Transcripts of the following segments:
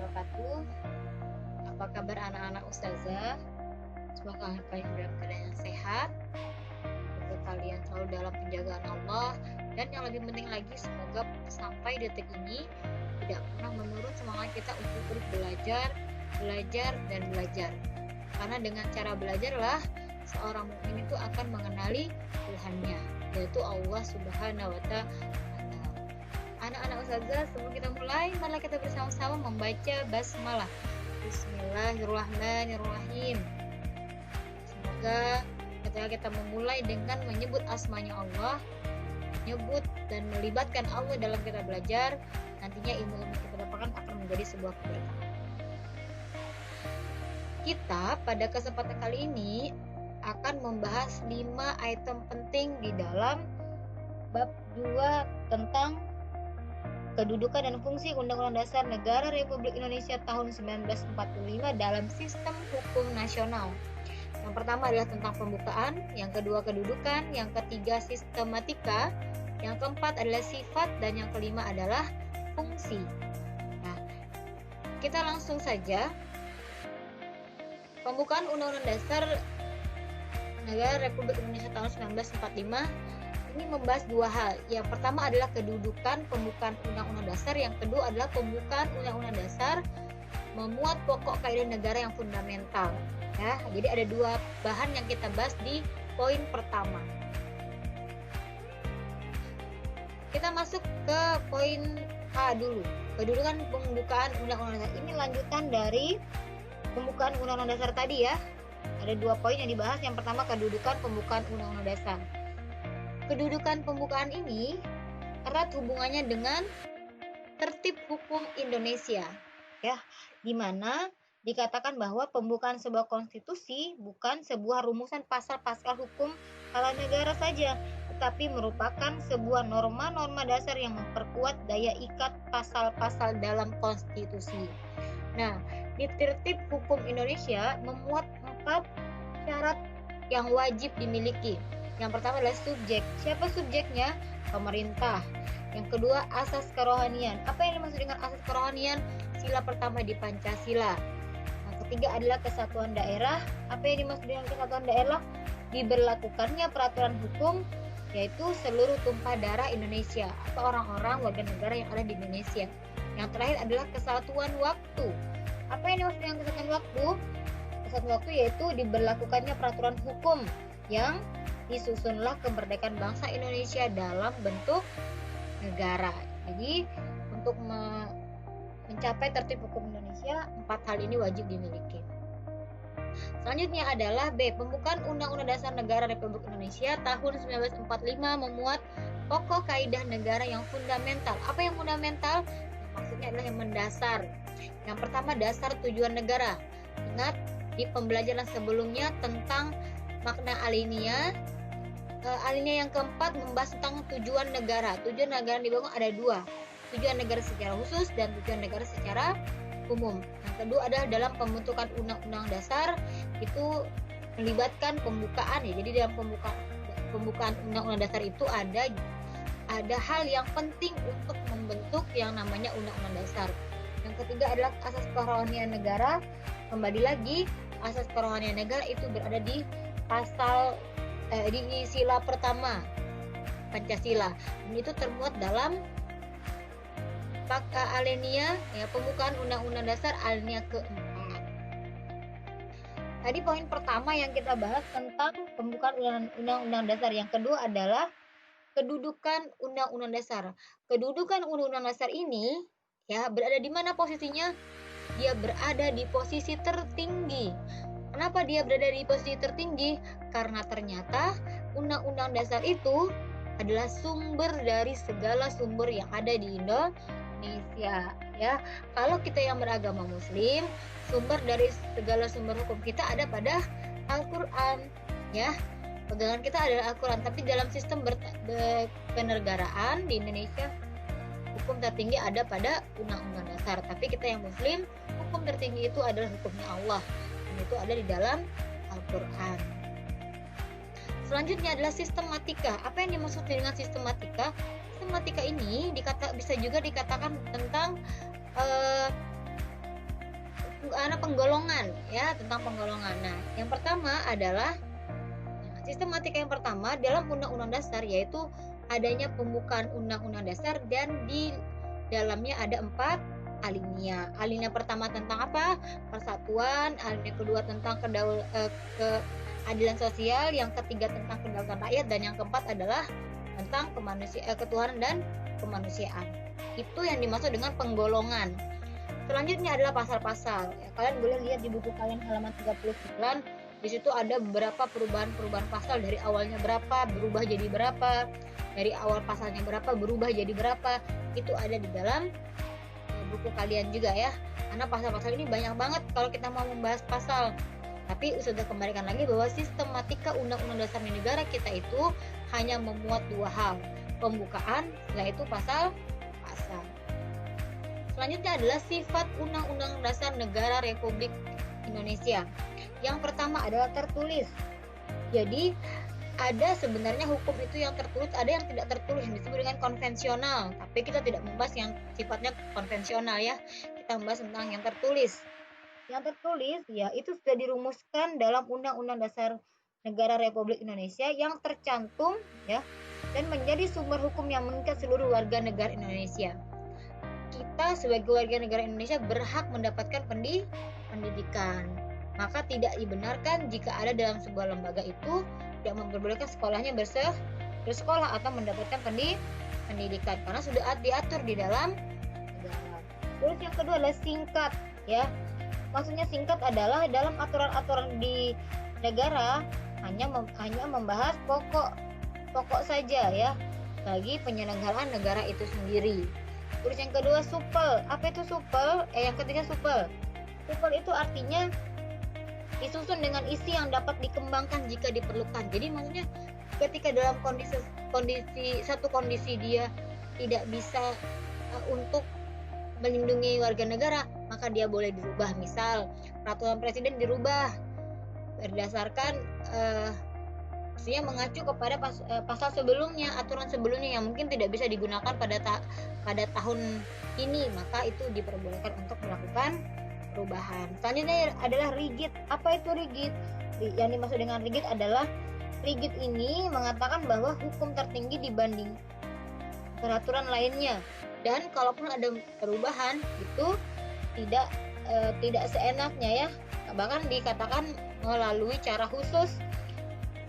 wabarakatuh. Apa kabar anak-anak ustazah? Semoga kalian dalam keadaan yang sehat, semoga kalian selalu dalam penjagaan Allah, dan yang lebih penting lagi semoga sampai detik ini tidak pernah menurun semangat kita untuk terus belajar, dan belajar. Karena dengan cara belajarlah seorang mukmin itu akan mengenali Tuhannya, yaitu Allah Subhanahu wa Ta'ala. Anak-anak ustazah, sebelum kita mulai, marilah kita bersama-sama membaca basmalah. Bismillahirrahmanirrahim. Semoga ketika kita memulai dengan menyebut asmanya Allah, menyebut dan melibatkan Allah dalam kita belajar, nantinya ilmu yang kita dapatkan akan menjadi sebuah keberkahan. Kita pada kesempatan kali ini akan membahas 5 item penting di dalam bab 2 tentang kedudukan dan fungsi Undang-Undang Dasar Negara Republik Indonesia tahun 1945 dalam sistem hukum nasional. Yang pertama adalah tentang pembukaan, yang kedua kedudukan, yang ketiga sistematika, yang keempat adalah sifat, dan yang kelima adalah fungsi. Nah, kita langsung saja. Pembukaan Undang-Undang Dasar Negara Republik Indonesia tahun 1945 ini membahas 2 hal. Yang pertama adalah kedudukan pembukaan Undang-Undang Dasar, yang kedua adalah pembukaan Undang-Undang Dasar memuat pokok kaidah negara yang fundamental. Ya, jadi ada 2 bahan yang kita bahas di poin pertama. Kita masuk ke poin A dulu. Kedudukan pembukaan Undang-Undang Dasar. Ini lanjutan dari pembukaan Undang-Undang Dasar tadi ya. Ada 2 poin yang dibahas. Yang pertama kedudukan pembukaan Undang-Undang Dasar. Kedudukan pembukaan ini erat hubungannya dengan tertib hukum Indonesia, ya, di mana dikatakan bahwa pembukaan sebuah konstitusi bukan sebuah rumusan pasal-pasal hukum tata negara saja, tetapi merupakan sebuah norma-norma dasar yang memperkuat daya ikat pasal-pasal dalam konstitusi. Nah, di tertib hukum Indonesia memuat 4 syarat yang wajib dimiliki. Yang pertama adalah subjek. Siapa subjeknya? Pemerintah. Yang kedua, asas kerohanian. Apa yang dimaksud dengan asas kerohanian? Sila pertama di Pancasila. Yang ketiga adalah kesatuan daerah. Apa yang dimaksud dengan kesatuan daerah? Diberlakukannya peraturan hukum, yaitu seluruh tumpah darah Indonesia atau orang-orang warga negara yang ada di Indonesia. Yang terakhir adalah kesatuan waktu. Apa yang dimaksud dengan kesatuan waktu? Kesatuan waktu yaitu diberlakukannya peraturan hukum yang disusunlah kemerdekaan bangsa Indonesia dalam bentuk negara. Jadi untuk mencapai tertib hukum Indonesia, 4 hal ini wajib dimiliki. Selanjutnya adalah B. Pembukaan Undang-Undang Dasar Negara Republik Indonesia tahun 1945 memuat pokok kaidah negara yang fundamental. Apa yang fundamental? Maksudnya adalah yang mendasar. Yang pertama, dasar tujuan negara. Ingat di pembelajaran sebelumnya tentang makna alinea. Alinea yang keempat membahas tentang tujuan negara. Tujuan negara yang dibangun ada 2. Tujuan negara secara khusus dan tujuan negara secara umum. Yang kedua adalah dalam pembentukan undang-undang dasar itu melibatkan pembukaan ya. Jadi dalam pembukaan undang-undang dasar itu ada hal yang penting untuk membentuk yang namanya undang-undang dasar. Yang ketiga adalah asas kerohanian negara. Kembali lagi, asas kerohanian negara itu berada di pasal di sila pertama Pancasila. Dan itu termuat dalam alinea ya, pembukaan Undang-Undang Dasar alinea keempat. Tadi poin pertama yang kita bahas tentang pembukaan Undang-Undang Dasar. Yang kedua adalah kedudukan Undang-Undang Dasar. Kedudukan Undang-Undang Dasar ini ya berada di mana posisinya? Dia berada di posisi tertinggi. Kenapa dia berada di posisi tertinggi? Karena ternyata Undang-Undang Dasar itu adalah sumber dari segala sumber yang ada di Indonesia. Ya, kalau kita yang beragama Muslim, sumber dari segala sumber hukum kita ada pada Al-Quran. Ya, pegangan kita adalah Al-Quran. Tapi dalam sistem kenegaraan di Indonesia, hukum tertinggi ada pada Undang-Undang Dasar. Tapi kita yang Muslim, hukum tertinggi itu adalah hukumnya Allah. Itu ada di dalam Al-Quran. Selanjutnya adalah sistematika. Apa yang dimaksud dengan sistematika? Sistematika ini bisa juga dikatakan tentang penggolongan ya, tentang penggolongan. Nah, yang pertama adalah sistematika yang pertama dalam Undang-Undang Dasar, yaitu adanya pembukaan Undang-Undang Dasar dan di dalamnya ada 4 alinea. Alinea pertama tentang apa? Persatuan, alinea kedua tentang keadilan sosial, yang ketiga tentang kedaulatan rakyat, dan yang keempat adalah tentang ketuhanan dan kemanusiaan. Itu yang dimaksud dengan penggolongan. Selanjutnya adalah pasal-pasal. Ya, kalian boleh lihat di buku kalian halaman 39. Di situ ada beberapa perubahan pasal, dari awalnya berapa berubah jadi berapa, dari awal pasalnya berapa berubah jadi berapa. Itu ada di dalam buku kalian juga ya. Karena pasal-pasal ini banyak banget kalau kita mau membahas pasal. Tapi sudah kembalikan lagi bahwa sistematika Undang-Undang Dasar Negara kita itu hanya memuat 2 hal, pembukaan, setelah itu pasal-pasal. Selanjutnya adalah sifat Undang-Undang Dasar Negara Republik Indonesia. Yang pertama adalah tertulis. Jadi ada sebenarnya hukum itu yang tertulis, ada yang tidak tertulis, yang disebut dengan konvensional. Tapi kita tidak membahas yang sifatnya konvensional ya. Kita membahas tentang yang tertulis. Yang tertulis ya itu sudah dirumuskan dalam Undang-Undang Dasar Negara Republik Indonesia yang tercantum ya, dan menjadi sumber hukum yang mengikat seluruh warga negara Indonesia. Kita sebagai warga negara Indonesia berhak mendapatkan pendidikan. Maka tidak dibenarkan jika ada dalam sebuah lembaga itu tidak memperbolehkan sekolahnya bersekolah atau mendapatkan pendidikan, karena sudah diatur di dalam negara. Terus yang kedua adalah singkat ya. Maksudnya singkat adalah dalam aturan-aturan di negara hanya membahas pokok saja ya bagi penyelenggaraan negara itu sendiri. Terus yang kedua supel. Apa itu supel? Yang ketiga supel. Supel itu artinya disusun dengan isi yang dapat dikembangkan jika diperlukan. Jadi maksudnya ketika dalam kondisi dia tidak bisa untuk melindungi warga negara, maka dia boleh dirubah. Misal peraturan presiden dirubah berdasarkan maksudnya mengacu kepada pasal sebelumnya, aturan sebelumnya yang mungkin tidak bisa digunakan pada tahun ini, maka itu diperbolehkan untuk melakukan perubahan. Selanjutnya adalah rigid. Apa itu rigid? Yang dimaksud dengan rigid adalah rigid ini mengatakan bahwa hukum tertinggi dibanding peraturan lainnya, dan kalaupun ada perubahan itu tidak seenaknya ya, bahkan dikatakan melalui cara khusus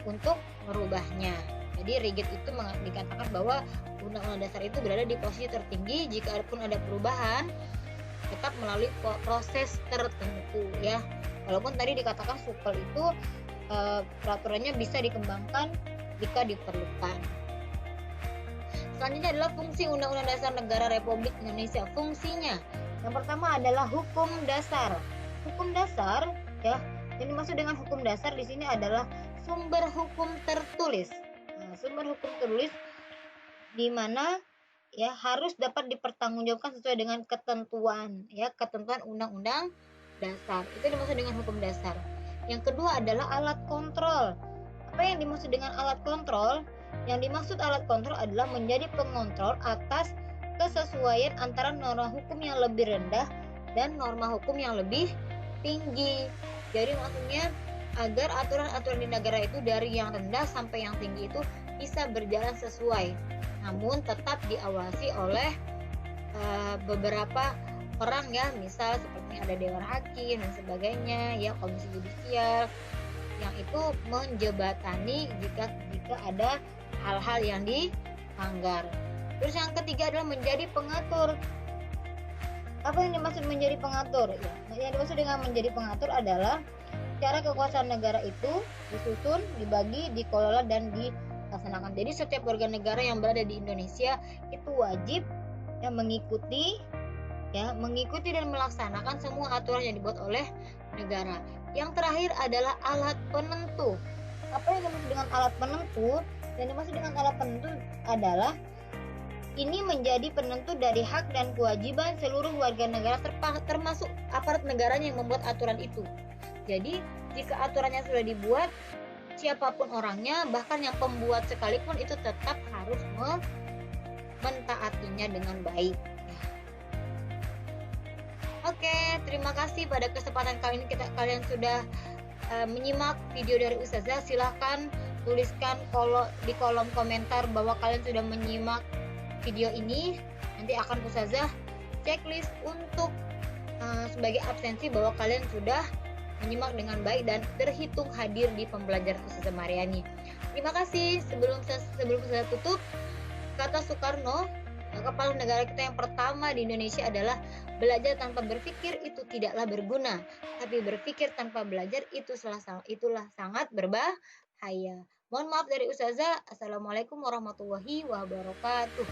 untuk merubahnya. Jadi rigid itu dikatakan bahwa Undang-Undang Dasar itu berada di posisi tertinggi jika pun ada perubahan tetap melalui proses tertentu ya. Walaupun tadi dikatakan supel itu peraturannya bisa dikembangkan jika diperlukan. Selanjutnya adalah fungsi Undang-Undang Dasar Negara Republik Indonesia. Fungsinya yang pertama adalah hukum dasar. Hukum dasar ya, yang dimaksud dengan hukum dasar di sini adalah sumber hukum tertulis. Sumber hukum tertulis di mana ya harus dapat dipertanggungjawabkan sesuai dengan ketentuan Undang-Undang Dasar. Itu dimaksud dengan hukum dasar. Yang kedua adalah alat kontrol. Apa yang dimaksud dengan alat kontrol? Yang dimaksud alat kontrol adalah menjadi pengontrol atas kesesuaian antara norma hukum yang lebih rendah dan norma hukum yang lebih tinggi. Jadi maksudnya agar aturan-aturan di negara itu dari yang rendah sampai yang tinggi itu bisa berjalan sesuai, namun tetap diawasi oleh beberapa orang ya, misal seperti ada Dewan Hakim dan sebagainya ya, Komisi Yudisial yang itu menjebatani jika ada hal-hal yang dilanggar. Terus yang ketiga adalah menjadi pengatur. Apa yang dimaksud menjadi pengatur? Ya, yang dimaksud dengan menjadi pengatur adalah cara kekuasaan negara itu disusun, dibagi, dikelola dan dilaksanakan. Jadi setiap warga negara yang berada di Indonesia itu wajib mengikuti dan melaksanakan semua aturan yang dibuat oleh negara. Yang terakhir adalah alat penentu. Apa yang dimaksud dengan alat penentu? Yang dimaksud dengan alat penentu adalah ini menjadi penentu dari hak dan kewajiban seluruh warga negara termasuk aparat negaranya yang membuat aturan itu. Jadi jika aturannya sudah dibuat, siapapun orangnya, bahkan yang pembuat sekalipun itu tetap harus mentaatinya dengan baik. Oke, terima kasih pada kesempatan kali ini kalian sudah menyimak video dari Ustazah. Silahkan tuliskan di kolom komentar bahwa kalian sudah menyimak video ini. Nanti akan Ustazah checklist untuk sebagai absensi bahwa kalian sudah menyimak dengan baik dan terhitung hadir di pembelajaran Ustazah Mariani. Terima kasih. Sebelum saya tutup, kata Soekarno, kepala negara kita yang pertama di Indonesia adalah belajar tanpa berpikir itu tidaklah berguna, tapi berpikir tanpa belajar itulah sangat berbahaya. Mohon maaf dari Ustazah. Assalamualaikum warahmatullahi wabarakatuh.